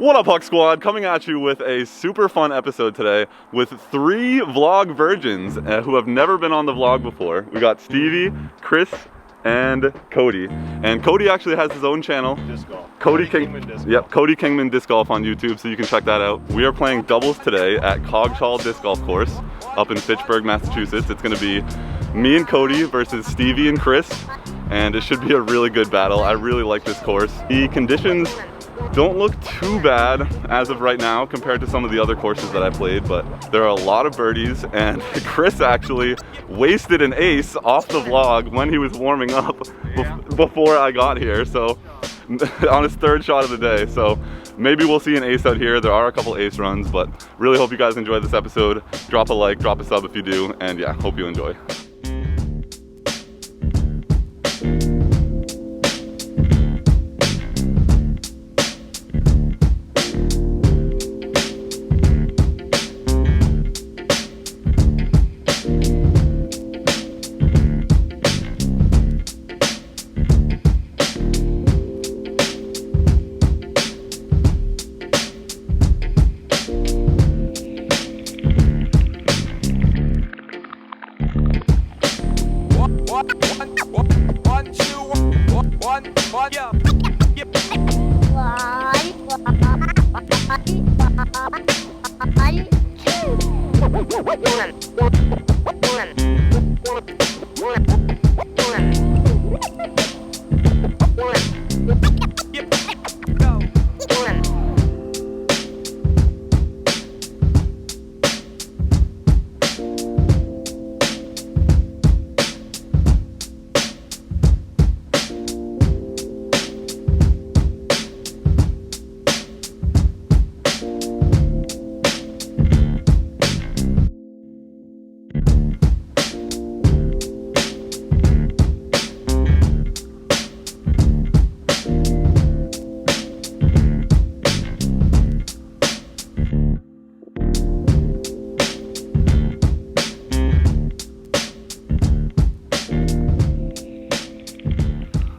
What up, HuckSquad? Coming at you with a super fun episode today with 3 vlog virgins who have never been on the vlog before. We got Stevie, Chris, and Cody. And Cody actually has his own channel. Disc golf. Cody Kingman Disc Golf. Yep, Cody Kingman Disc Golf on YouTube, so you can check that out. We are playing doubles today at Coggshall Disc Golf Course up in Fitchburg, Massachusetts. It's gonna be me and Cody versus Stevie and Chris, and it should be a really good battle. I really like this course. The conditions don't look too bad as of right now compared to some of the other courses that I played, but there are a lot of birdies, and Chris actually wasted an ace off the vlog when he was warming up before I got here, so on his 3rd shot of the day. So maybe we'll see an ace out here. There are a couple ace runs, but really hope you guys enjoy this episode. Drop a like, drop a sub if you do, and yeah, hope you enjoy.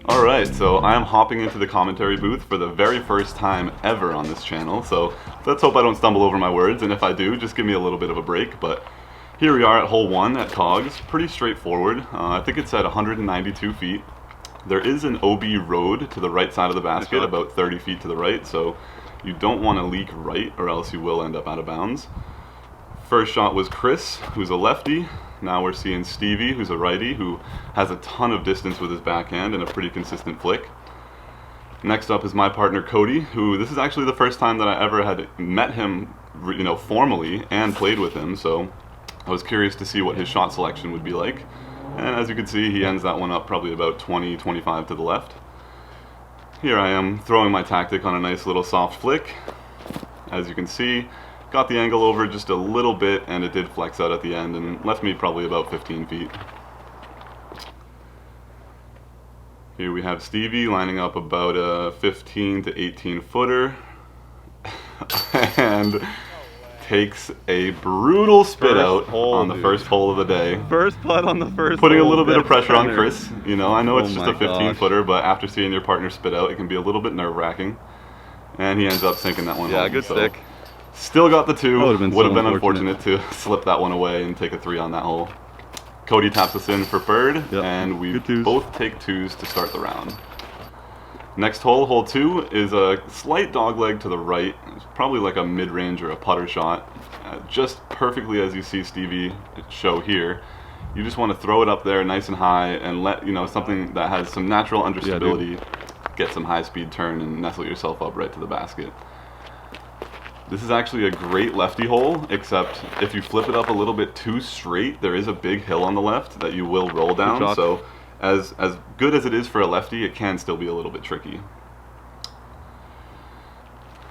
Alright, so I am hopping into the commentary booth for the very first time ever on this channel, so let's hope I don't stumble over my words, and if I do, just give me a little bit of a break. But here we are at hole 1 at Cogs. Pretty straightforward. I think it's at 192 feet. There is an OB road to the right side of the basket, about 30 feet to the right, so you don't want to leak right or else you will end up out of bounds. First shot was Chris, who's a lefty. Now we're seeing Stevie, who's a righty, who has a ton of distance with his backhand and a pretty consistent flick. Next up is my partner Cody, who this is actually the first time that I ever had met him, you know, formally and played with him, so I was curious to see what his shot selection would be like. And as you can see, he ends that one up probably about 20-25 to the left. Here I am throwing my tactic on a nice little soft flick. As you can see, got the angle over just a little bit, and it did flex out at the end and left me probably about 15 feet. Here we have Stevie lining up about a 15 to 18 footer and takes a brutal spit out on the first hole of the day. First putt on the first Putting hole, a little bit of pressure on Chris. You know, I know it's just a 15 footer, but after seeing your partner spit out, it can be a little bit nerve-wracking. And he ends up sinking that one home. Yeah, good stick. Still got the 2. Would have been unfortunate to slip that one away and take a 3 on that hole. Cody taps us in for bird, and we both take 2s to start the round. Next hole, hole 2, is a slight dogleg to the right. It's probably like a mid-range or a putter shot. Just perfectly as you see Stevie show here. You just want to throw it up there nice and high and let, you know, something that has some natural understability get some high-speed turn and nestle yourself up right to the basket. This is actually a great lefty hole, except if you flip it up a little bit too straight, there is a big hill on the left that you will roll down. So as good as it is for a lefty, it can still be a little bit tricky.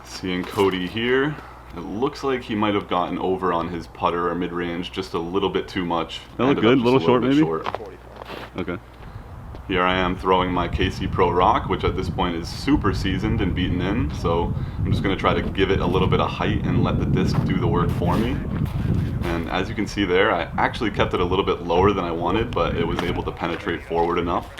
Seeing Cody here, it looks like he might have gotten over on his putter or mid-range just a little bit too much. That looked good, a little short maybe? Okay. Here I am throwing my KC Pro Rock, which at this point is super seasoned and beaten in, so I'm just going to try to give it a little bit of height and let the disc do the work for me. And as you can see there, I actually kept it a little bit lower than I wanted, but it was able to penetrate forward enough.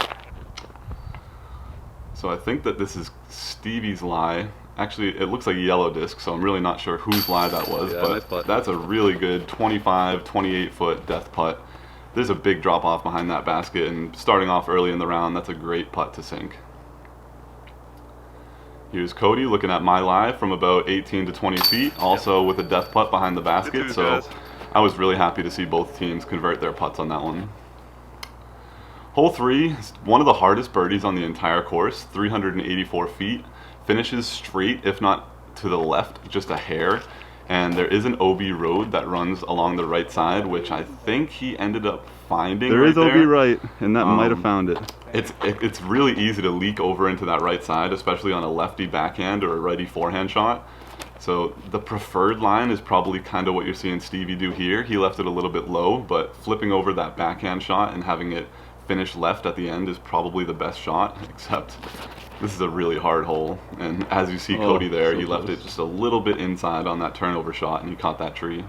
So I think that this is Stevie's lie, actually, it looks like a yellow disc, so I'm really not sure whose lie that was, Yeah, but nice putt. that's a really good 25, 28 foot death putt. There's a big drop off behind that basket, and starting off early in the round, that's a great putt to sink. Here's Cody looking at my lie from about 18 to 20 feet, also with a death putt behind the basket, so I was really happy to see both teams convert their putts on that one. Hole 3 is one of the hardest birdies on the entire course, 384 feet, finishes straight, if not to the left, just a hair, and there is an OB road that runs along the right side, which I think he ended up finding. There right is OB there. right, and that might have found it. It's really easy to leak over into that right side, especially on a lefty backhand or a righty forehand shot. So the preferred line is probably kind of what you're seeing Stevie do here. He left it a little bit low, but flipping over that backhand shot and having it finish left at the end is probably the best shot, except this is a really hard hole. And as you see Cody there, he left it just a little bit inside on that turnover shot, and he caught that tree.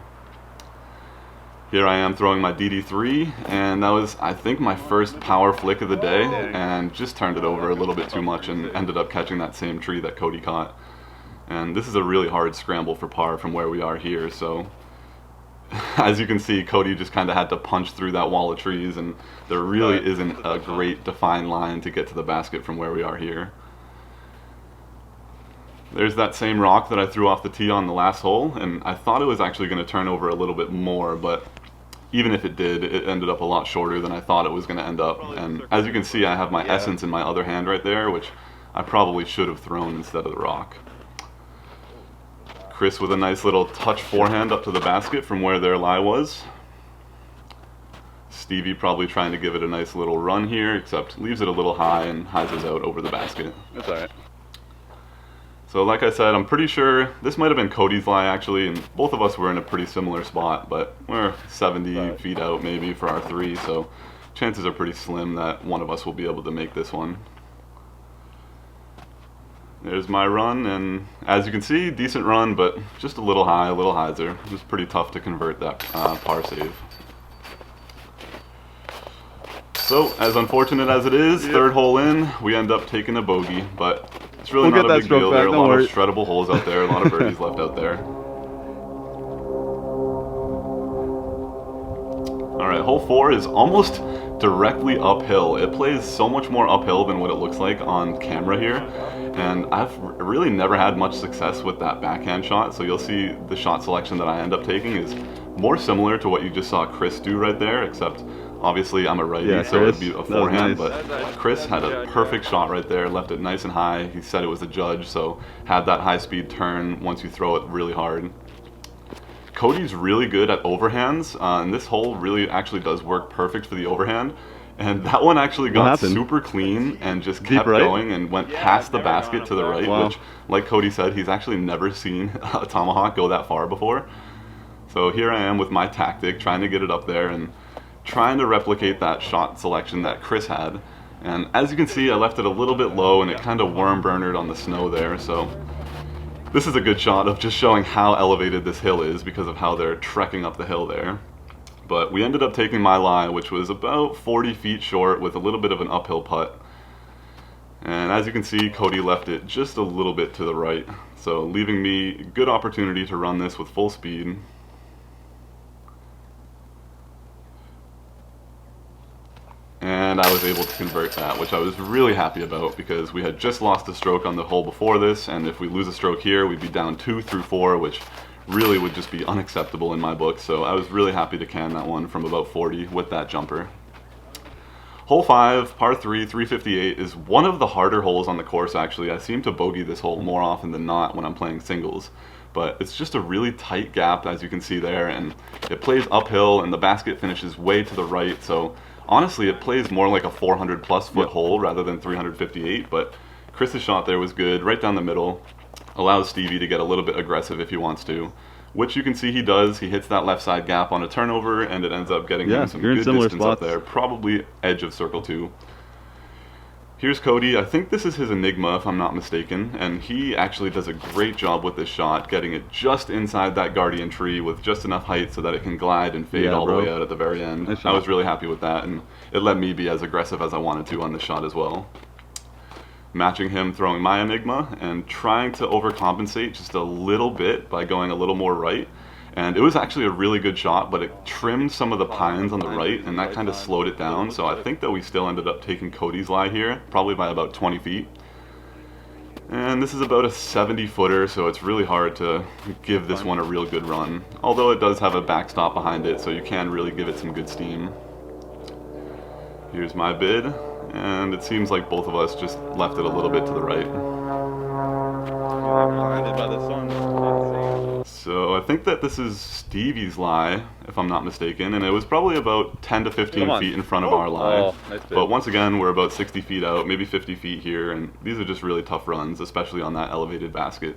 Here I am throwing my DD3, and that was, I think, my first power flick of the day, and just turned it over a little bit too much and ended up catching that same tree that Cody caught. And this is a really hard scramble for par from where we are here, so as you can see, Cody just kind of had to punch through that wall of trees, and there really isn't a great defined line to get to the basket from where we are here. There's that same rock that I threw off the tee on the last hole, and I thought it was actually going to turn over a little bit more, but even if it did, it ended up a lot shorter than I thought it was going to end up. And as you can see, I have my Essence in my other hand right there, which I probably should have thrown instead of the rock. Chris with a nice little touch forehand up to the basket from where their lie was. Stevie probably trying to give it a nice little run here, except leaves it a little high and hyzes out over the basket. That's alright. So like I said, I'm pretty sure this might have been Cody's lie actually, and both of us were in a pretty similar spot, but we're 70 feet out maybe for our 3, so chances are pretty slim that one of us will be able to make this one. There's my run, and as you can see, decent run, but just a little high, a little hyzer. It was pretty tough to convert that par save. So, as unfortunate as it is, third hole in, we end up taking a bogey, but it's really not a big deal. There are a lot of shreddable holes out there, a lot of birdies left out there. Alright, hole 4 is almost directly uphill. It plays so much more uphill than what it looks like on camera here, and I've really never had much success with that backhand shot, so you'll see the shot selection that I end up taking is more similar to what you just saw Chris do right there, except obviously I'm a righty, so it'd be a forehand, but Chris had a perfect shot right there, left it nice and high. He said it was a judge, so had that high speed turn once you throw it really hard. Cody's really good at overhands, and this hole really actually does work perfect for the overhand. And that one actually got super clean and just kept going and went past the basket to the right, which, like Cody said, he's actually never seen a tomahawk go that far before. So here I am with my tactic, trying to get it up there and trying to replicate that shot selection that Chris had. And as you can see, I left it a little bit low and it kind of worm burnered on the snow there, so this is a good shot of just showing how elevated this hill is because of how they're trekking up the hill there. But we ended up taking my lie, which was about 40 feet short with a little bit of an uphill putt. And as you can see, Cody left it just a little bit to the right, so leaving me a good opportunity to run this with full speed. And I was able to convert that, which I was really happy about because we had just lost a stroke on the hole before this, and if we lose a stroke here, we'd be down 2 through 4, which really would just be unacceptable in my book. So I was really happy to can that one from about 40 with that jumper. Hole 5, par 3, 358 is one of the harder holes on the course actually. I seem to bogey this hole more often than not when I'm playing singles. But it's just a really tight gap, as you can see there, and it plays uphill and the basket finishes way to the right, so honestly, it plays more like a 400 plus foot hole rather than 358, but Chris's shot there was good, right down the middle. Allows Stevie to get a little bit aggressive if he wants to, which you can see he does. He hits that left side gap on a turnover, and it ends up getting him some good distance up there, probably edge of circle 2. Here's Cody. I think this is his Enigma, if I'm not mistaken, and he actually does a great job with this shot, getting it just inside that guardian tree with just enough height so that it can glide and fade all the way out at the very end. I was really happy with that, and it let me be as aggressive as I wanted to on this shot as well. matching him throwing my Enigma and trying to overcompensate just a little bit by going a little more right. And it was actually a really good shot, but it trimmed some of the pines on the right, and that kind of slowed it down. So I think that we still ended up taking Cody's lie here, probably by about 20 feet. And this is about a 70-footer, so it's really hard to give this one a real good run. Although it does have a backstop behind it, so you can really give it some good steam. Here's my bid, and it seems like both of us just left it a little bit to the right. Blinded by the sun. So I think that this is Stevie's lie, if I'm not mistaken, and it was probably about 10 to 15 feet in front of our lie. Oh, nice bid. But once again, we're about 60 feet out, maybe 50 feet here, and these are just really tough runs, especially on that elevated basket.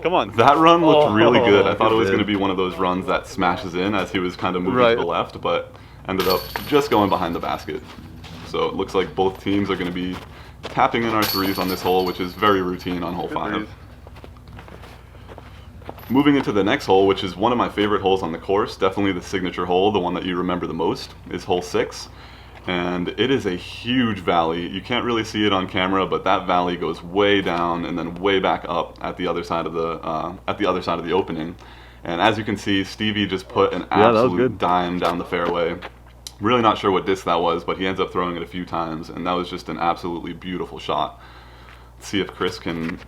Come on. That run looked really good. I thought it was good going to be one of those runs that smashes in as he was kind of moving to the left, but ended up just going behind the basket. So it looks like both teams are going to be tapping in our threes on this hole, which is very routine on hole 5. Moving into the next hole, which is one of my favorite holes on the course, definitely the signature hole, the one that you remember the most, is hole 6. And it is a huge valley. You can't really see it on camera, but that valley goes way down and then way back up at the other side of the opening. And as you can see, Stevie just put an absolute dime down the fairway. Really not sure what disc that was, but he ends up throwing it a few times, and that was just an absolutely beautiful shot. Let's see if Chris can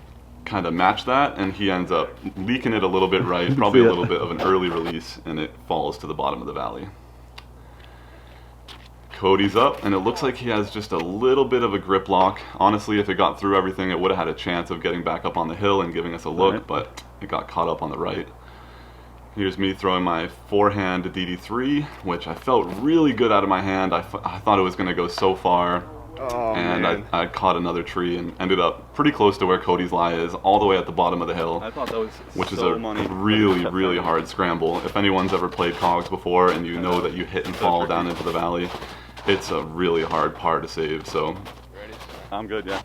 kind of match that, and he ends up leaking it a little bit right, probably a little bit of an early release, and it falls to the bottom of the valley. Cody's up, and it looks like he has just a little bit of a grip lock. Honestly, if it got through everything, it would have had a chance of getting back up on the hill and giving us a look, but it got caught up on the right. Here's me throwing my forehand to DD3, which I felt really good out of my hand. I thought it was going to go so far, and I caught another tree and ended up pretty close to where Cody's lie is, all the way at the bottom of the hill. I thought that was which is a really hard scramble. If anyone's ever played Cogs before and you know that you hit and fall down into the valley, it's a really hard par to save. So I'm good, yeah.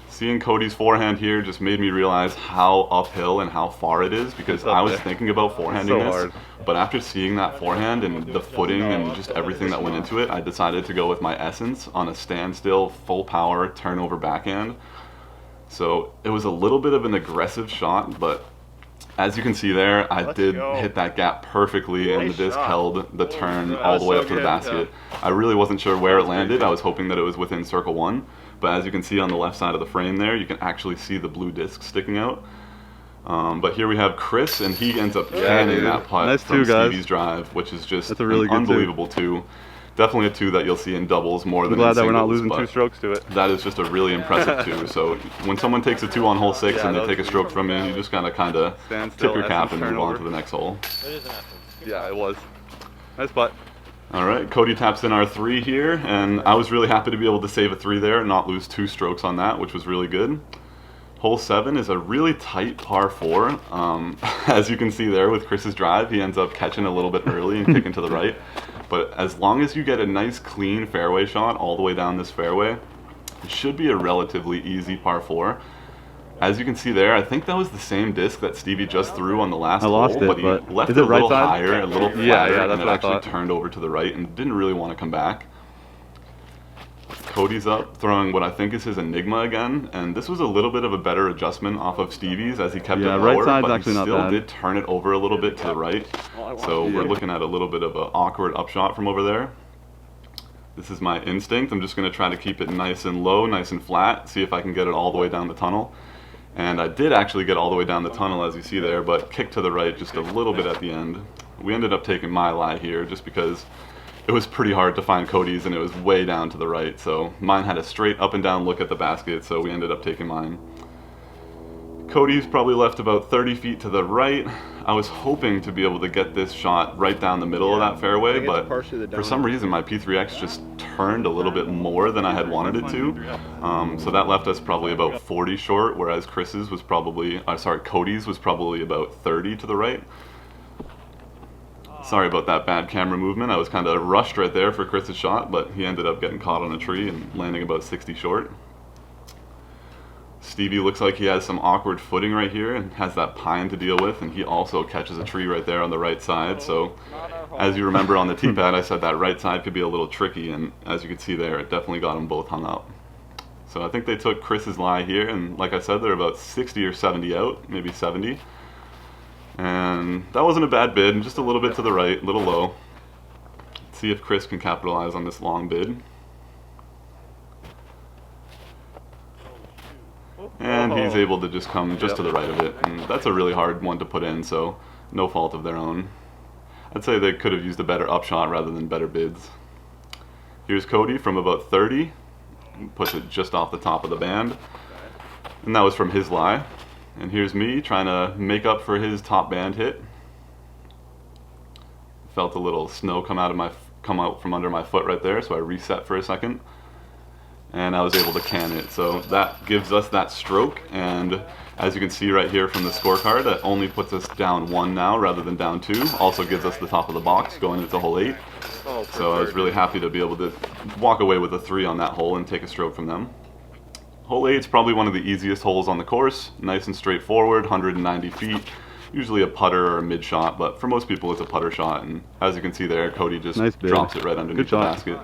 Seeing Cody's forehand here just made me realize how uphill and how far it is, because I was thinking about forehanding this, but after seeing that forehand and the footing and just everything that went into it, I decided to go with my Essence on a standstill, full power, turnover backhand. So it was a little bit of an aggressive shot, but as you can see there, I did hit that gap perfectly, and the disc held the turn all the way up to the basket. I really wasn't sure where it landed. I was hoping that it was within circle 1. But as you can see on the left side of the frame there, you can actually see the blue disc sticking out. But here we have Chris, and he ends up canning that putt from Stevie's drive, which is just an unbelievable two. Definitely a two that you'll see in doubles more than in singles. Glad that we're not losing 2 strokes to it. That is just a really impressive two. So when someone takes a 2 on hole 6 and they take a stroke from you, you just kind of tip your cap and move on to the next hole. Yeah, it was. Nice putt. All right, Cody taps in our 3 here, and I was really happy to be able to save a 3 there and not lose 2 strokes on that, which was really good. Hole 7 is a really tight par 4. As you can see there with Chris's drive, he ends up catching a little bit early and kicking to the right. But as long as you get a nice clean fairway shot all the way down this fairway, it should be a relatively easy par 4. As you can see there, I think that was the same disc that Stevie just threw on the last hole, but he left it a little higher, a little flatter, and it actually turned over to the right and didn't really want to come back. Cody's up, throwing what I think is his Enigma again, and this was a little bit of a better adjustment off of Stevie's as he kept it lower, but he still did turn it over a little bit to the right. So we're looking at a little bit of an awkward upshot from over there. This is my instinct. I'm just going to try to keep it nice and low, nice and flat, see if I can get it all the way down the tunnel. And I did actually get all the way down the tunnel, as you see there, but kicked to the right just a little bit at the end. We ended up taking my lie here just because it was pretty hard to find Cody's and it was way down to the right. So mine had a straight up and down look at the basket, so we ended up taking mine. Cody's probably left about 30 feet to the right. I was hoping to be able to get this shot right down the middle of that fairway, but for some reason my P3X just turned a little bit more than I had wanted it to. So that left us probably about 40 short, whereas Cody's was probably about 30 to the right. Sorry about that bad camera movement. I was kind of rushed right there for Chris's shot, but he ended up getting caught on a tree and landing about 60 short. Stevie looks like he has some awkward footing right here and has that pine to deal with, and he also catches a tree right there on the right side. So as you remember on the tee pad, I said that right side could be a little tricky, and as you can see there, it definitely got them both hung up. So I think they took Chris's lie here, and like I said, they're about 60 or 70 out, maybe 70. And that wasn't a bad bid, just a little bit to the right, a little low. Let's see if Chris can capitalize on this long bid. And he's able to just come just to the right of it. And that's a really hard one to put in, so no fault of their own. I'd say they could have used a better upshot rather than better bids. Here's Cody from about 30. Puts it just off the top of the band. And that was from his lie. And here's me trying to make up for his top band hit. Felt a little snow come out from under my foot right there, so I reset for a second. And I was able to can it. So that gives us that stroke, and as you can see right here from the scorecard, that only puts us down 1 now rather than down 2. Also gives us the top of the box going into hole 8. So I was really happy to be able to walk away with a 3 on that hole and take a stroke from them. Hole 8 is probably one of the easiest holes on the course. Nice and straightforward, 190 feet. Usually a putter or a mid shot, but for most people it's a putter shot. And as you can see there, Cody just drops it right underneath the basket.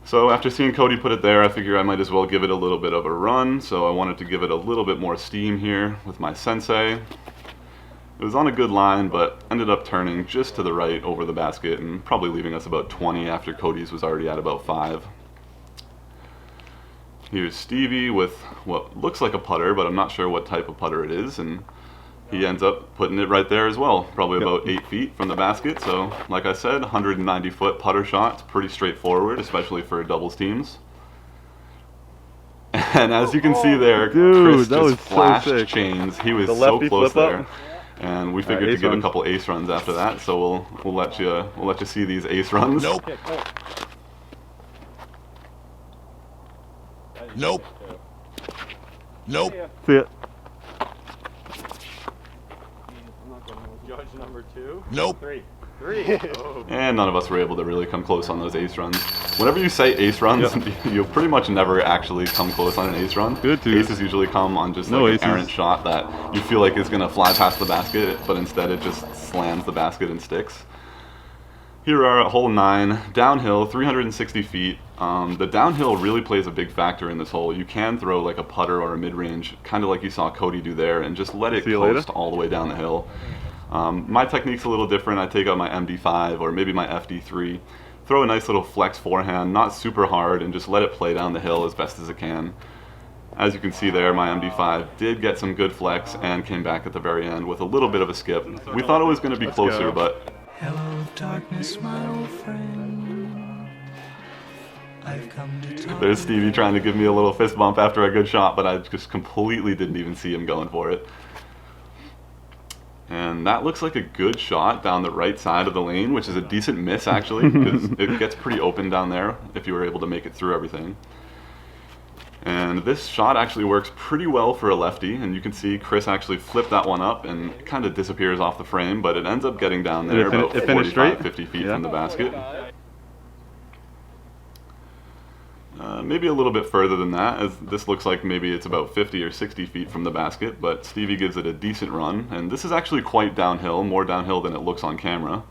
So after seeing Cody put it there, I figured I might as well give it a little bit of a run. So I wanted to give it a little bit more steam here with my sensei. It was on a good line, but ended up turning just to the right over the basket and probably leaving us about 20 after Cody's was already at about 5. Here's Stevie with what looks like a putter, but I'm not sure what type of putter it is, and he ends up putting it right there as well, probably about 8 feet from the basket. So, like I said, 190-foot putter shot. It's pretty straightforward, especially for doubles teams. And as you can see there, Chris just flashed chains. He was so close there. And we figured to give a couple ace runs after that. So we'll let you see these ace runs. Nope. Nope. Nope. See it. Judge number 2. Nope. 3. And none of us were able to really come close on those ace runs. Whenever you say ace runs, you pretty much never actually come close on an ace run. Aces usually come on just like an errant shot that you feel like is going to fly past the basket, but instead it just slams the basket and sticks. Here we are at hole 9, downhill, 360 feet. The downhill really plays a big factor in this hole. You can throw like a putter or a mid-range, kind of like you saw Cody do there, and just let it coast all the way down the hill. My technique's a little different. I take out my MD5 or maybe my FD3, throw a nice little flex forehand, not super hard, and just let it play down the hill as best as it can. As you can see there, my MD5 did get some good flex and came back at the very end with a little bit of a skip. We thought it was going to be closer, but... Hello, darkness, my old friend. I've come to talk. There's Stevie trying to give me a little fist bump after a good shot, but I just completely didn't even see him going for it. And that looks like a good shot down the right side of the lane, which is a decent miss actually, because it gets pretty open down there if you were able to make it through everything. And this shot actually works pretty well for a lefty, and you can see Chris actually flipped that one up and it kind of disappears off the frame, but it ends up getting down there about 45-50 feet from the basket. Maybe a little bit further than that, as this looks like maybe it's about 50 or 60 feet from the basket, but Stevie gives it a decent run, and this is actually quite downhill, more downhill than it looks on camera.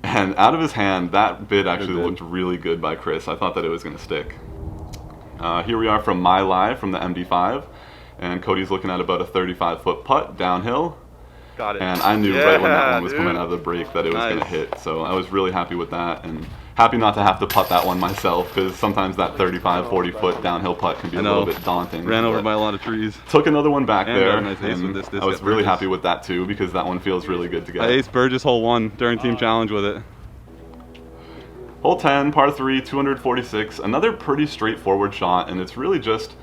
And out of his hand, that bid actually looked really good by Chris. I thought that it was going to stick. Here we are from my lie from the MD5, and Cody's looking at about a 35-foot putt downhill. Got it. And I knew right when that one was coming out of the break that it was going to hit, so I was really happy with that, and happy not to have to putt that one myself, because sometimes that 35-40-foot downhill putt can be a little bit daunting. Ran over by a lot of trees. Took another one back there, and I was really happy with that too, because that one feels really good to get. I aced Burgess hole 1 during team challenge with it. Hole 10, par 3, 246, another pretty straightforward shot, and it's really just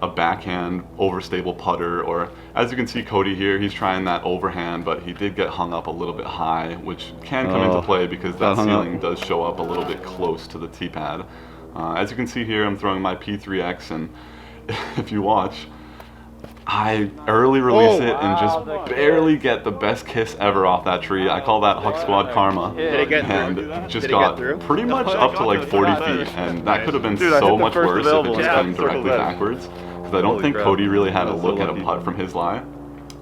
a backhand overstable putter, or as you can see Cody here, he's trying that overhand, but he did get hung up a little bit high, which can come into play because that ceiling does show up a little bit close to the tee pad. As you can see here, I'm throwing my P3X, and if you watch, I early release it and just barely get the best kiss ever off that tree. I call that HuckSquad karma. And just got pretty much up to like 40 feet, and that could have been so much worse if it just came directly backwards. because I don't Holy think crap. Cody really had a That's so look at a lucky. putt from his lie.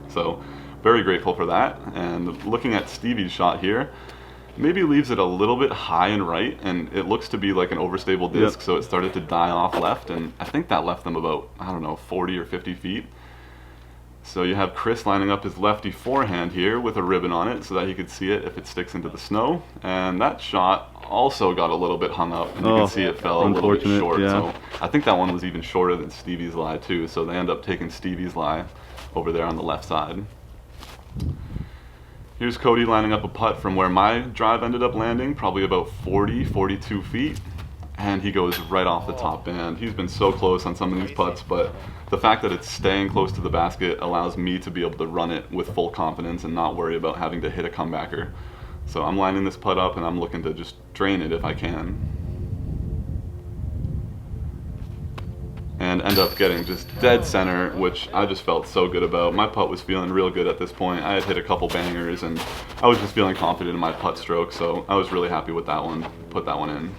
So very grateful for that. And looking at Stevie's shot here, maybe leaves it a little bit high and right, and it looks to be like an overstable disc, Yep. so it started to die off left, and I think that left them about, I don't know, 40 or 50 feet. So you have Chris lining up his lefty forehand here with a ribbon on it so that he could see it if it sticks into the snow, and that shot also got a little bit hung up, and you Oh, can see it fell a little bit unfortunate, short. yeah. So I think that one was even shorter than Stevie's lie too, so they end up taking Stevie's lie over there on the left side. Here's Cody lining up a putt from where my drive ended up landing, probably about 40, 42 feet, and he goes right off the top band. He's been so close on some of these putts, but the fact that it's staying close to the basket allows me to be able to run it with full confidence and not worry about having to hit a comebacker. So I'm lining this putt up and I'm looking to just drain it if I can. And end up getting just dead center, which I just felt so good about. My putt was feeling real good at this point. I had hit a couple bangers and I was just feeling confident in my putt stroke, so I was really happy with that one. Put that one in.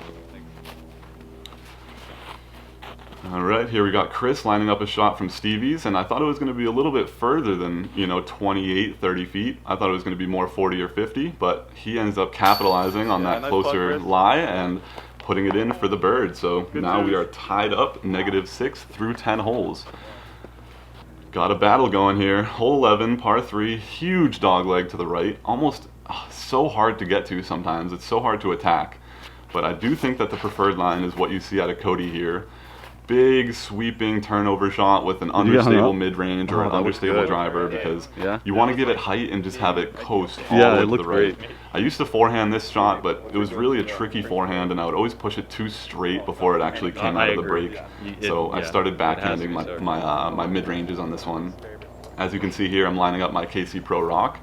Alright, here we got Chris lining up a shot from Stevie's, and I thought it was going to be a little bit further than, 28, 30 feet. I thought it was going to be more 40 or 50, but he ends up capitalizing on that nice closer putt, Chris. lie and putting it in for the bird. So Good now we twos. are tied up, -6 through 10 holes. Got a battle going here. Hole 11, par 3, huge dog leg to the right. Almost so hard to get to sometimes. It's so hard to attack. But I do think that the preferred line is what you see out of Cody here. Big sweeping turnover shot with an you get hung understable up? mid-range or Oh, an that looks understable good. driver, because Yeah. you want to give it height and just have it coast all Yeah, the way it to the looked right. great. I used to forehand this shot, but it was really a tricky forehand, and I would always push it too straight before it actually came out of the break. So I started backhanding my mid-ranges on this one. As you can see here, I'm lining up my KC Pro Rock.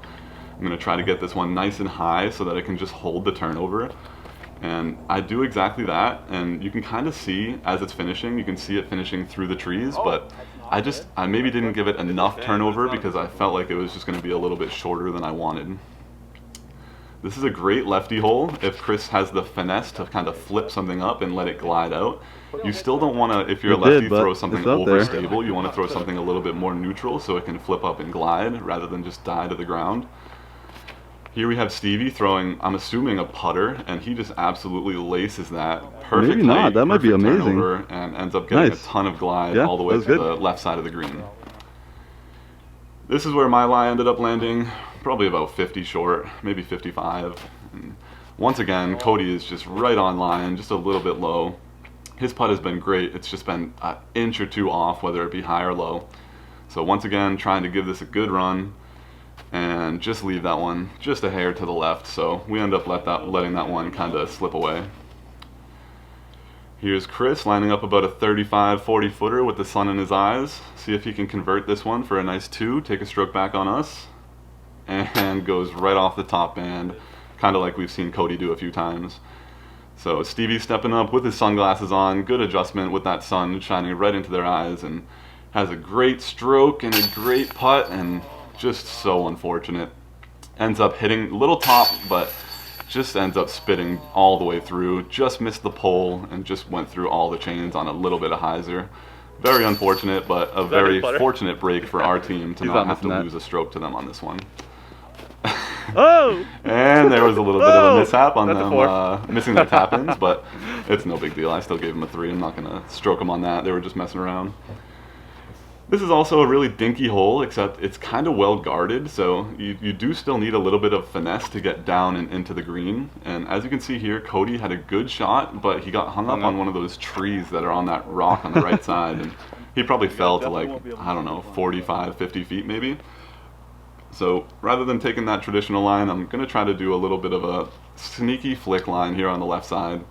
I'm going to try to get this one nice and high so that I can just hold the turnover. And I do exactly that, and you can kind of see as it's finishing, you can see it finishing through the trees, but I maybe didn't give it enough turnover because I felt like it was just going to be a little bit shorter than I wanted. This is a great lefty hole if Chris has the finesse to kind of flip something up and let it glide out. You still don't want to, if you're a It did, lefty, but throw something it's out there. overstable. You want to throw something a little bit more neutral so it can flip up and glide rather than just die to the ground. Here we have Stevie throwing, I'm assuming, a putter, and he just absolutely laces that. Perfect Maybe not. height, That might be perfect amazing. turnover, and ends up getting Nice. a ton of glide Yeah, all the that way was to good. the left side of the green. This is where my lie ended up landing, probably about 50 short, maybe 55. And once again, Cody is just right on line, just a little bit low. His putt has been great. It's just been an inch or two off, whether it be high or low. So once again, trying to give this a good run and just leave that one just a hair to the left. So we end up letting that one kind of slip away. Here's Chris lining up about a 35-40 footer with the sun in his eyes. See if he can convert this one for a nice 2, take a stroke back on us, and goes right off the top band, kind of like we've seen Cody do a few times. So Stevie's stepping up with his sunglasses on, good adjustment with that sun shining right into their eyes, and has a great stroke and a great putt, and just so unfortunate. Ends up hitting a little top, but just ends up spitting all the way through, just missed the pole, and just went through all the chains on a little bit of hyzer. Very unfortunate, but a very fortunate break for our team to He's not not have to missing that. lose a stroke to them on this one. Oh! And there was a little bit of a Oh, mishap on that's a them missing their tap-ins, but it's no big deal. I still gave them a 3. I'm not going to stroke them on that. They were just messing around. This is also a really dinky hole, except it's kind of well guarded, so you do still need a little bit of finesse to get down and into the green. And as you can see here, Cody had a good shot, but he got hung up on one of those trees that are on that rock on the right side, and he probably fell to like, I don't know, 45, 50 feet maybe. So rather than taking that traditional line, I'm going to try to do a little bit of a sneaky flick line here on the left side.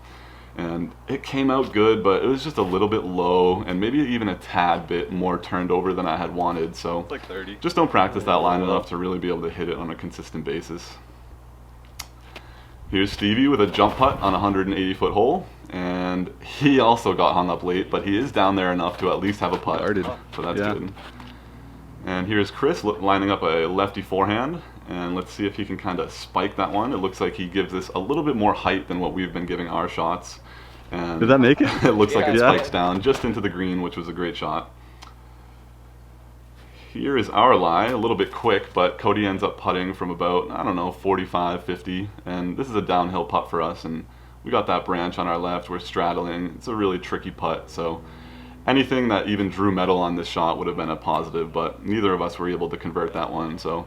And it came out good, but it was just a little bit low and maybe even a tad bit more turned over than I had wanted. So It's like 30. just don't practice that line enough to really be able to hit it on a consistent basis. Here's Stevie with a jump putt on a 180-foot hole, and he also got hung up late, but he is down there enough to at least have a putt. Guarded. So that's Yeah. good. And here's Chris lining up a lefty forehand, and let's see if he can kind of spike that one. It looks like he gives this a little bit more height than what we've been giving our shots. And Did that make it? it looks like it Yeah. spikes down just into the green, which was a great shot. Here is our lie, a little bit quick, but Cody ends up putting from about, I don't know, 45, 50, and this is a downhill putt for us, and we got that branch on our left, we're straddling. It's a really tricky putt, so anything that even drew metal on this shot would have been a positive, but neither of us were able to convert that one, so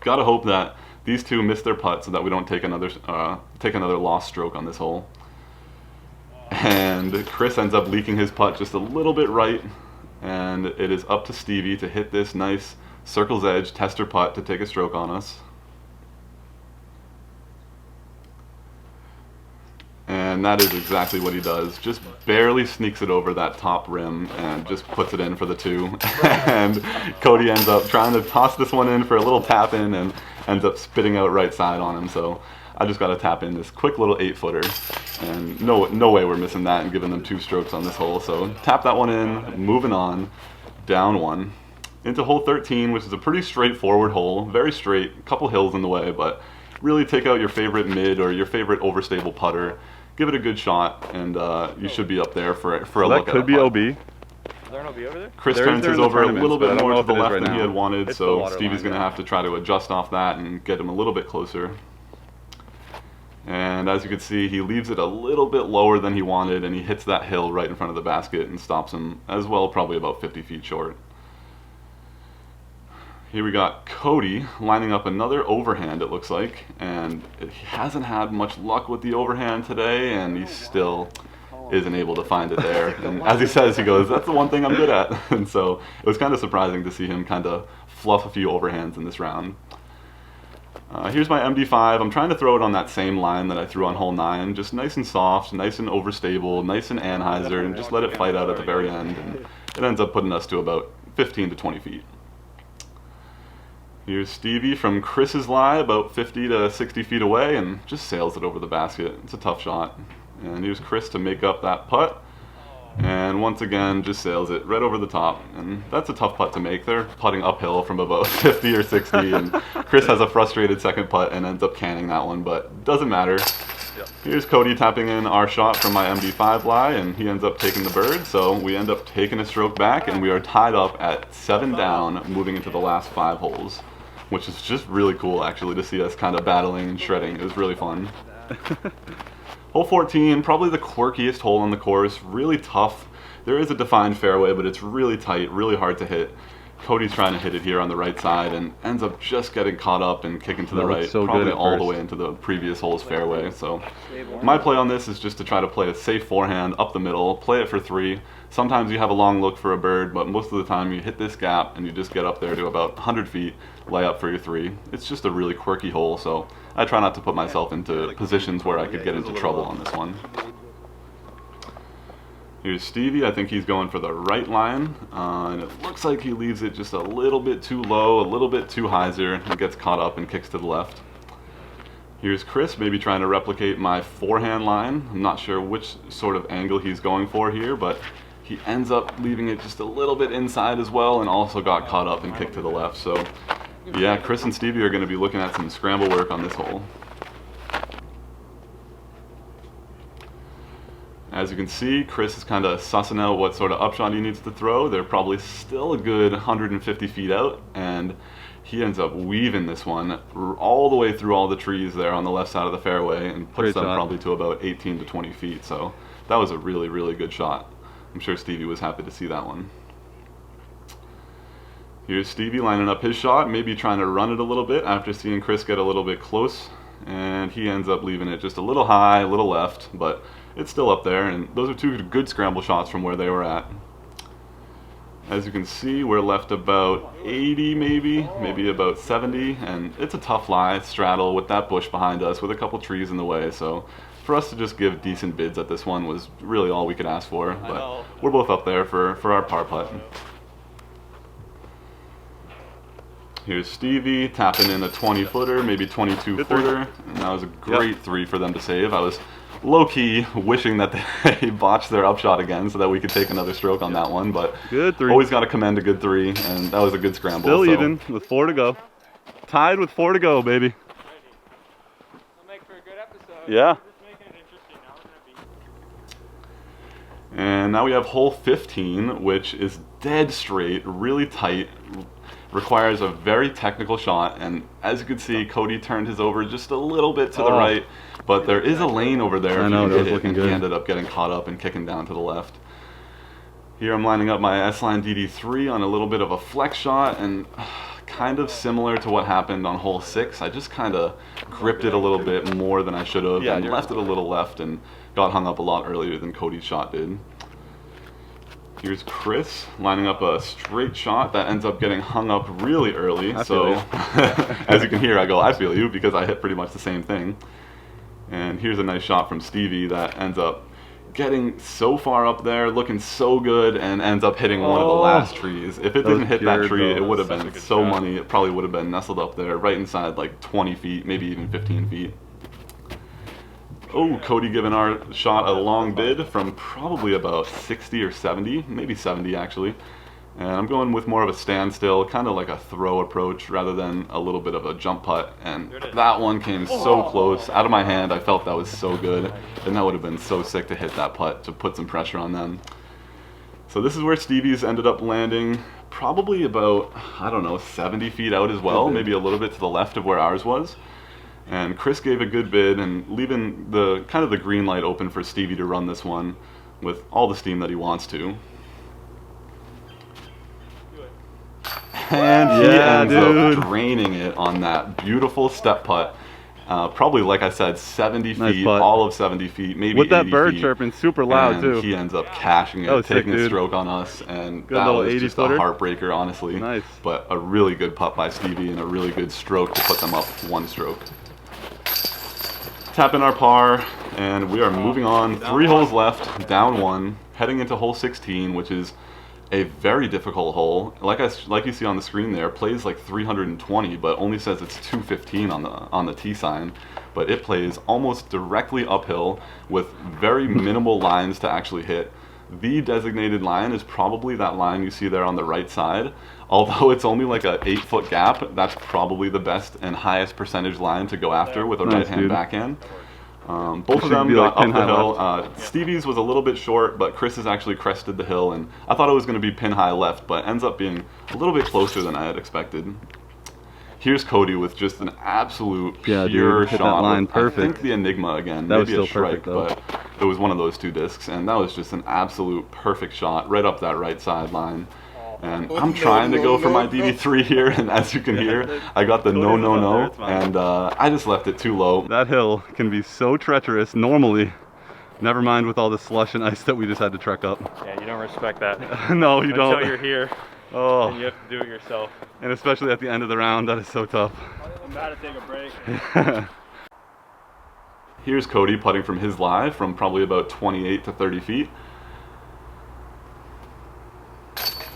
gotta hope that these two miss their putt so that we don't take another lost stroke on this hole. And Chris ends up leaking his putt just a little bit right, and it is up to Stevie to hit this nice circle's edge tester putt to take a stroke on us. And that is exactly what he does. Just barely sneaks it over that top rim and just puts it in for the 2. And Cody ends up trying to toss this one in for a little tap in and ends up spitting out right side on him. So I just got to tap in this quick little 8-footer. And no way we're missing that and giving them 2 strokes on this hole. So tap that one in, moving on, down 1. Into hole 13, which is a pretty straightforward hole. Very straight, a couple hills in the way, but really take out your favorite mid or your favorite overstable putter. Give it a good shot, and you should be up there for a look at it. That could be OB. Is there an OB over there? Chris turns his over a little bit more to the left right than he now. had wanted, It's the so water Stevie's line, going to yeah. have to try to adjust off that and get him a little bit closer. And as you can see, he leaves it a little bit lower than he wanted, and he hits that hill right in front of the basket and stops him as well, probably about 50 feet short. Here we got Cody lining up another overhand, it looks like, and he hasn't had much luck with the overhand today, and he still isn't able to find it there. And as he says, he goes, "That's the one thing I'm good at." And so it was kind of surprising to see him kind of fluff a few overhands in this round. Here's my MD5. I'm trying to throw it on that same line that I threw on hole 9, just nice and soft, nice and overstable, nice and Anheuser, and just let it fight out at the very end. And it ends up putting us to about 15 to 20 feet. Here's Stevie from Chris's lie, about 50 to 60 feet away, and just sails it over the basket. It's a tough shot. And here's Chris to make up that putt. And once again, just sails it right over the top. And that's a tough putt to make. They're putting uphill from about 50 or 60, and Chris has a frustrated second putt and ends up canning that one, but doesn't matter. Here's Cody tapping in our shot from my MD5 lie, and he ends up taking the bird, so we end up taking a stroke back, and we are tied up at 7 down, moving into the last 5 holes. Which is just really cool, actually, to see us kind of battling and shredding. It was really fun. Hole 14, probably the quirkiest hole on the course. Really tough. There is a defined fairway, but it's really tight, really hard to hit. Cody's trying to hit it here on the right side and ends up just getting caught up and kicking to the right, so probably good at all the first. way into the previous hole's fairway. So my play on this is just to try to play a safe forehand up the middle, play it for 3. Sometimes you have a long look for a bird, but most of the time you hit this gap and you just get up there to about 100 feet, lay up for your 3. It's just a really quirky hole, so I try not to put myself into positions where I could get into trouble on this one. Here's Stevie. I think he's going for the right line, and it looks like he leaves it just a little bit too low, a little bit too hyzer, and gets caught up and kicks to the left. Here's Chris, maybe trying to replicate my forehand line. I'm not sure which sort of angle he's going for here, but he ends up leaving it just a little bit inside as well, and also got caught up and kicked to the left. So yeah, Chris and Stevie are going to be looking at some scramble work on this hole. As you can see, Chris is kind of sussing out what sort of upshot he needs to throw. They're probably still a good 150 feet out, and he ends up weaving this one all the way through all the trees there on the left side of the fairway and puts them probably to about 18 to 20 feet. So that was a really, really good shot. I'm sure Stevie was happy to see that one. Here's Stevie lining up his shot, maybe trying to run it a little bit after seeing Chris get a little bit close, and he ends up leaving it just a little high, a little left, but it's still up there, and those are 2 good scramble shots from where they were at. As you can see, we're left about 80 maybe about 70, and it's a tough lie, straddle with that bush behind us with a couple trees in the way, so for us to just give decent bids at this one was really all we could ask for, but we're both up there for our par putt. Here's Stevie tapping in a 20-footer, maybe 22-footer, and that was a great 3 for them to save. I was low-key wishing that they botched their upshot again so that we could take another stroke on that one, but Good 3. always got to commend a good 3, and that was a good scramble. Still so. even with 4 to go. Tied with 4 to go, baby. It'll make for a good episode. Yeah. Just making it interesting. Now we're gonna be. And now we have hole 15, which is dead straight, really tight, requires a very technical shot, and as you can see, Cody turned his over just a little bit to the right, but there is a lane over there. I know, that was hit it, looking and good. he ended up getting caught up and kicking down to the left. Here I'm lining up my S-Line DD3 on a little bit of a flex shot, and kind of similar to what happened on hole 6, I just kind of gripped it a little bit more than I should have, and left it a little left, and got hung up a lot earlier than Cody's shot did. Here's Chris lining up a straight shot that ends up getting hung up really early. So as you can hear, I go, I feel you, because I hit pretty much the same thing. And here's a nice shot from Stevie that ends up getting so far up there, looking so good, and ends up hitting one of the last trees. If it didn't hit that tree, it would have been so money. It probably would have been nestled up there right inside like 20 feet, maybe even 15 feet. Oh, Cody giving our shot a long bid from probably about 60 or 70, maybe 70 actually. And I'm going with more of a standstill, kind of like a throw approach rather than a little bit of a jump putt. And that one came so close. Out of my hand, I felt that was so good. And that would have been so sick to hit that putt to put some pressure on them. So this is where Stevie's ended up landing, probably about, I don't know, 70 feet out as well, maybe a little bit to the left of where ours was. And Chris gave a good bid and leaving the kind of the green light open for Stevie to run this one with all the steam that he wants to. And he ends up draining it on that beautiful step putt. Probably, like I said, 70 feet, all of 70 feet, maybe 80 feet. With that bird chirping super loud, too. He ends up cashing it, taking a stroke on us, and that was just a heartbreaker, honestly. Nice. But a really good putt by Stevie and a really good stroke to put them up one stroke. Tapping our par, and we are moving on. 3 holes left, down 1, heading into hole 16, which is a very difficult hole. Like you see on the screen there, plays like 320, but only says it's 215 on the tee sign. But it plays almost directly uphill with very minimal lines to actually hit. The designated line is probably that line you see there on the right side. Although it's only like a 8-foot gap, that's probably the best and highest percentage line to go after with a right-hand backhand. Both of them got up the hill. Stevie's was a little bit short, but Chris has actually crested the hill, and I thought it was going to be pin high left, but ends up being a little bit closer than I had expected. Here's Cody with just an absolute pure shot. That line perfect. I think the Enigma again, that maybe was a Shrike, but it was one of those 2 discs, and that was just an absolute perfect shot right up that right sideline. And I'm trying to go for my DD3 here, and as you can hear, I got the no, and I just left it too low. That hill can be so treacherous normally, never mind with all the slush and ice that we just had to trek up. Yeah, you don't respect that. No, you don't. Until you're here, and you have to do it yourself. And especially at the end of the round, that is so tough. I'm about to take a break. Here's Cody putting from his lie from probably about 28 to 30 feet.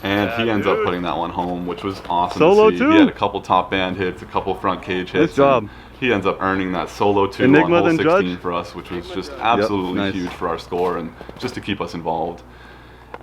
And he ends up putting that one home, which was awesome to see. He had a couple top band hits, a couple front cage hits. Nice job. He ends up earning that solo 2 on hole 16 for us, which was just absolutely huge for our score and just to keep us involved.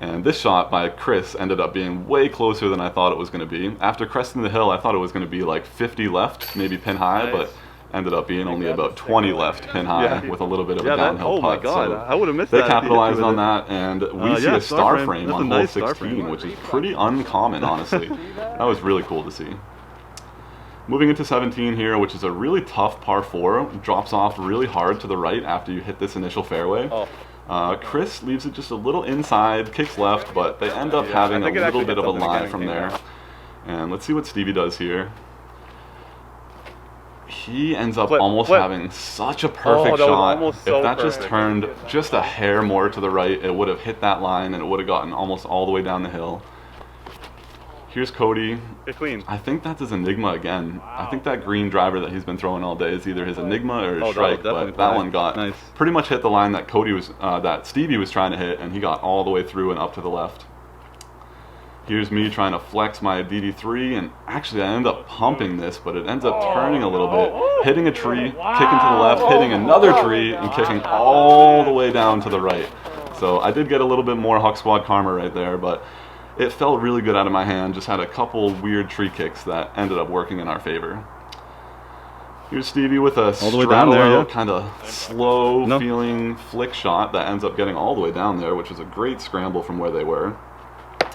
And this shot by Chris ended up being way closer than I thought it was going to be. After cresting the hill, I thought it was going to be like 50 left, maybe pin high, but ended up being only about 20 left pin high with a little bit of a downhill putt. So I would have missed that. They capitalized on that, and we see a star frame on hole 16, which is pretty uncommon, honestly. That was really cool to see. Moving into 17 here, which is a really tough par 4, drops off really hard to the right after you hit this initial fairway. Chris leaves it just a little inside, kicks left, but they end up having a little bit of a lie from there. And let's see what Stevie does here. He ends up almost having such a perfect shot. If that just turned just a hair more to the right, it would have hit that line and it would have gotten almost all the way down the hill. Here's Cody. I think that's his Enigma again. I think that green driver that he's been throwing all day is either his Enigma or his Shrike, but that one got pretty much hit the line that that Stevie was trying to hit, and he got all the way through and up to the left. Here's me trying to flex my DD3, and actually I end up pumping this, but it ends up turning a little bit, hitting a tree, kicking to the left, hitting another tree, and kicking all the way down to the right. So I did get a little bit more HuckSquad karma right there, but it felt really good out of my hand. Just had a couple weird tree kicks that ended up working in our favor. Here's Stevie with a straddle kind of slow feeling flick shot that ends up getting all the way down there, which was a great scramble from where they were.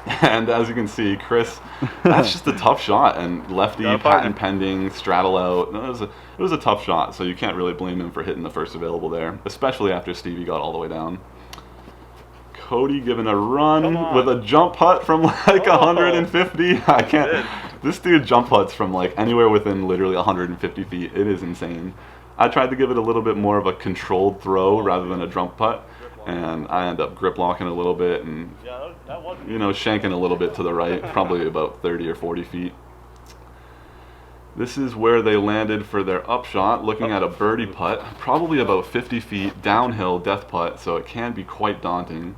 And as you can see, Chris, that's just a tough shot, and lefty, patent pending, straddle out. It was a tough shot, so you can't really blame him for hitting the first available there, especially after Stevie got all the way down. Cody giving a run with a jump putt from like 150. I can't. This dude jump putts from like anywhere within literally 150 feet. It is insane. I tried to give it a little bit more of a controlled throw rather than a jump putt, and I end up grip locking a little bit and, you know, shanking a little bit to the right, probably about 30 or 40 feet. This is where they landed for their upshot, looking at a birdie putt, probably about 50 feet downhill death putt, so it can be quite daunting.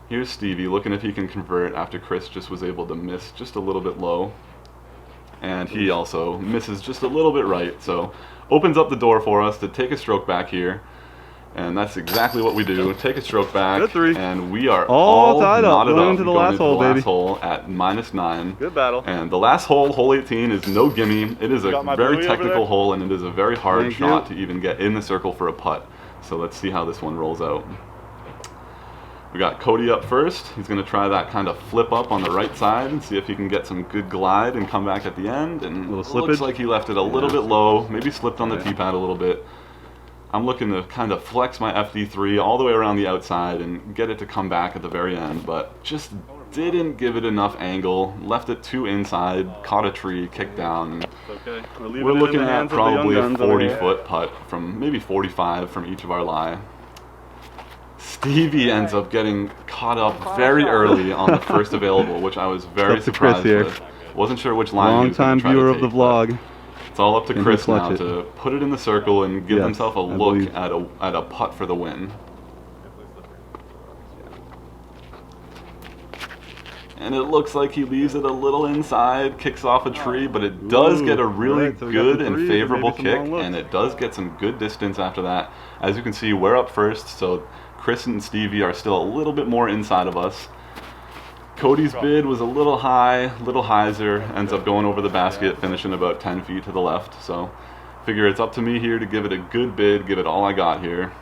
Here's Stevie looking if he can convert after Chris just was able to miss just a little bit low. And he also misses just a little bit right, so opens up the door for us to take a stroke back here. And that's exactly what we do. Take a stroke back, and we are all tied up. knotted Going up into the last hole, baby. hole at -9. Good battle. And the last hole, hole 18, is no gimme. It is a very technical hole, and it is a very hard shot to even get in the circle for a putt. So let's see how this one rolls out. We got Cody up first. He's going to try that kind of flip up on the right side and see if he can get some good glide and come back at the end. And a little it looks slippage. like he left it a little bit low, maybe slipped on the tee pad a little bit. I'm looking to kind of flex my FD3 all the way around the outside and get it to come back at the very end, but just didn't give it enough angle. Left it too inside, caught a tree, kicked down. Okay. We're looking at probably a 40-foot putt from maybe 45 from each of our lie. Stevie ends up getting caught up very early on the first available, which I was very surprised with. Wasn't sure which line he was going to try to viewer take, of the vlog. It's all up to Chris now it. to put it in the circle and give himself a look believe. at a putt for the win. And it looks like he leaves it a little inside, kicks off a tree, but it does get a really good and favorable kick, and it does get some good distance after that. As you can see, we're up first, so Chris and Stevie are still a little bit more inside of us. Cody's bid was a little high, little hyzer, ends up going over the basket, finishing about 10 feet to the left. So figure it's up to me here to give it a good bid, give it all I got here.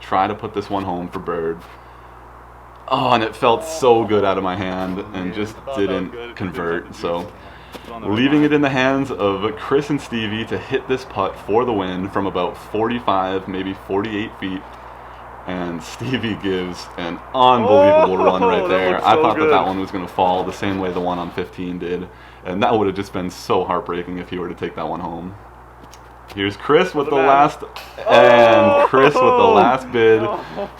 Try to put this one home for bird. Oh, and it felt so good out of my hand and just didn't convert. So leaving it in the hands of Chris and Stevie to hit this putt for the win from about 45, maybe 48 feet. And Stevie gives an unbelievable run right there. I thought that one was going to fall the same way the one on 15 did. And that would have just been so heartbreaking if he were to take that one home. Here's Chris with the last, and Chris with the last bid,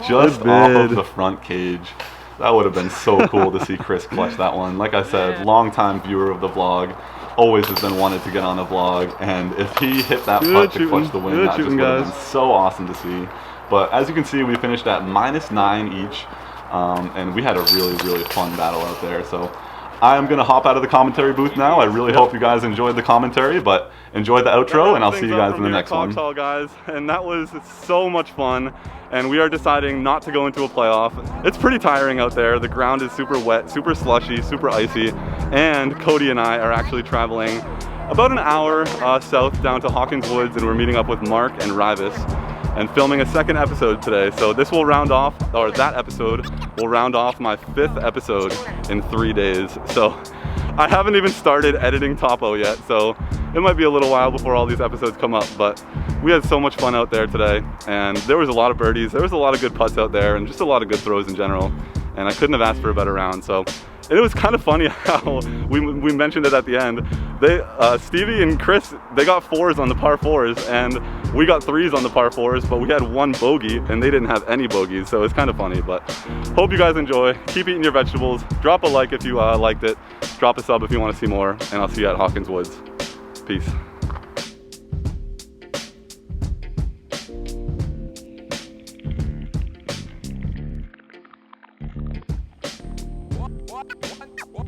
just off of the front cage. That would have been so cool to see Chris clutch that one. Like I said, longtime viewer of the vlog, always has been wanted to get on a vlog, and if he hit that putt to clutch the win, that just would have been so awesome to see. But as you can see, we finished at -9 each, and we had a really, really fun battle out there. So I'm going to hop out of the commentary booth now. I really hope you guys enjoyed the commentary, but enjoy the outro, and I'll see you guys in the next one. Coggshall, guys, and that was so much fun, and we are deciding not to go into a playoff. It's pretty tiring out there. The ground is super wet, super slushy, super icy, and Cody and I are actually traveling about an hour south down to Hawkins Woods, and we're meeting up with Mark and Rivis and filming a second episode today. So this will round off, or that episode will round off my 5th episode in 3 days. So I haven't even started editing Topo yet, so it might be a little while before all these episodes come up, but we had so much fun out there today, and there was a lot of birdies, there was a lot of good putts out there, and just a lot of good throws in general, and I couldn't have asked for a better round. So it was kind of funny how we mentioned it at the end. Stevie and Chris, they got 4s on the par 4s, and we got 3s on the par 4s, but we had 1 bogey, and they didn't have any bogeys, so it's kind of funny. But hope you guys enjoy. Keep eating your vegetables. Drop a like if you liked it. Drop a sub if you want to see more, and I'll see you at Hawkins Woods. Peace. What?